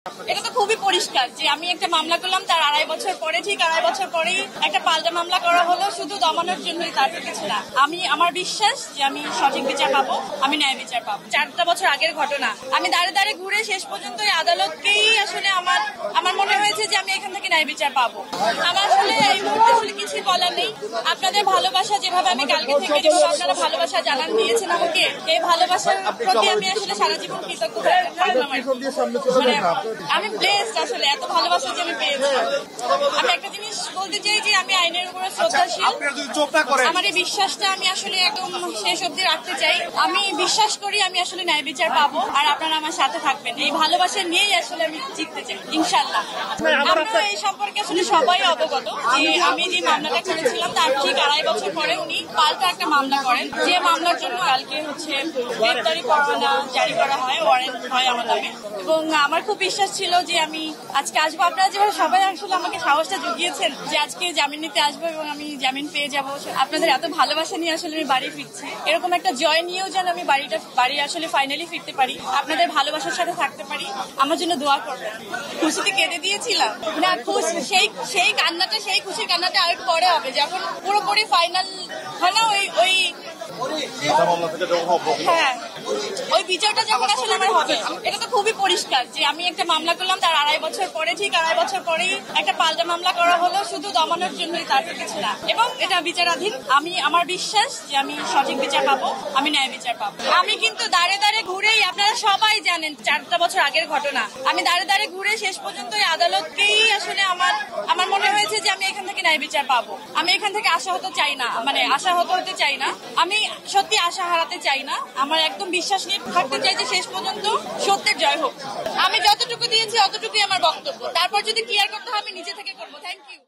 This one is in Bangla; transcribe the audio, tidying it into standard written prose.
এটা তো খুবই পরিষ্কার যে আমি একটা মামলা করলাম, তার আড়াই বছর পরে, ঠিক আড়াই বছর পরেই একটা পাল্টা মামলা করা হলো শুধু দমানোর জন্যই, তার কিছু না। আমার বিশ্বাস যে আমি সঠিক বিচার পাবো, আমি ন্যায় বিচার পাবো। 4টা বছর আগের ঘটনা, আমি দাঁড়ে দাঁড়ে ঘুরে শেষ পর্যন্ত এই আদালতকেই আসলে আমার মনে হয়েছে যে আমি এখান থেকে ন্যায় বিচার পাবো। আমার আসলে এই মুহূর্তে আসলে কিছুই বলার নেই। আপনাদের ভালোবাসা যেভাবে আমি কালকে থেকে যেভাবে আপনারা ভালোবাসা জানান দিয়েছেন আমাকে, এই ভালোবাসার প্রতি আমি আসলে সারা জীবন কৃতজ্ঞ থাকলাম। আমি ব্লেসড আসলে এত ভালোবাসা যে আমি পেয়েছি। আমি একটা জিনিস বলতে চাই যে আমি আইনের উপরে শ্রদ্ধাশীল। আমার এই বিশ্বাসটা আমি আসলে একদম শেষ অবধি রাখতে চাই। আমি বিশ্বাস করি আমি আসলে ন্যায় বিচার পাবো, আর আপনারা আমার সাথে থাকবেন। এই ভালোবাসা নিয়েই আসলে আমি জিততে চাই ইনশাল্লাহ। আমরা এই সম্পর্কে আসলে সবাই অবগত যে আমি যে মামলাটা করেছিলাম তার ঠিক আড়াই বছর পরে উনি পাল্টা একটা মামলা করেন, যে মামলার জন্য কালকে গ্রেপ্তারি পরোয়ানা জারি করা হয়, ওয়ারেন্ট হয় আমার নামে। এবং আমার খুব বিশ্বাস ছিল যে আমি আজকে আসবো। আপনারা যেভাবে সবাই আসলে আমাকে সাহসটা জুগিয়েছেন যে আজকে জামিন নিতে আসবো এবং আমি জামিন পেয়ে যাবো, আপনাদের এত ভালোবাসা নিয়ে আসলে আমি বাড়ি ফিরছি। এরকম একটা জয় নিয়েও যেন আমি বাড়ি আসলে ফাইনালি ফিরতে পারি, আপনাদের ভালোবাসার সাথে থাকতে পারি, আমার জন্য দোয়া করবেন। খুশিতে কেঁদে দিয়েছিলাম না, সেই কান্নাটা, সেই খুশির কান্নাটা আর পরে হবে যখন পুরোপুরি ফাইনাল হয় না, ওই হ্যাঁ, ওই বিচারটা যখন আসলে আমার হবে। এটা তো খুবই পরিষ্কার যে আমি একটা মামলা করলাম, তার আড়াই বছর পরে, ঠিক আড়াই বছর পরেই একটা পাল্টা মামলা করা হলো শুধু দমানোর জন্যই, তার কিছু না। এবং এটা বিচারাধীন। আমার বিশ্বাস যে আমি সঠিক বিচার পাবো, আমি ন্যায় বিচার পাবো। আমি কিন্তু দাঁড়ে দাঁড়ে ঘুরেই, আপনারা সবাই জানেন 4টা বছর আগের ঘটনা, আমি দাঁড়ে দাঁড়ে ঘুরে শেষ পর্যন্ত এই আদালতকেই আসলে আমার মনে হয়েছে যে আমি এখান থেকে ন্যায় বিচার পাবো। আমি এখান থেকে আশাহত চাই না, আশাহত হতে চাই না। আমি সত্যি আশা হারাতে চাই না। আমার একদম বিশ্বাস নিয়ে থাকতে চাই যে শেষ পর্যন্ত সত্যের জয় হোক। আমি যতটুকু দিয়েছি অতটুকুই আমার বক্তব্য। তারপর যদি ক্লিয়ার করতে হয় আমি নিজে থেকে করবো। Thank you.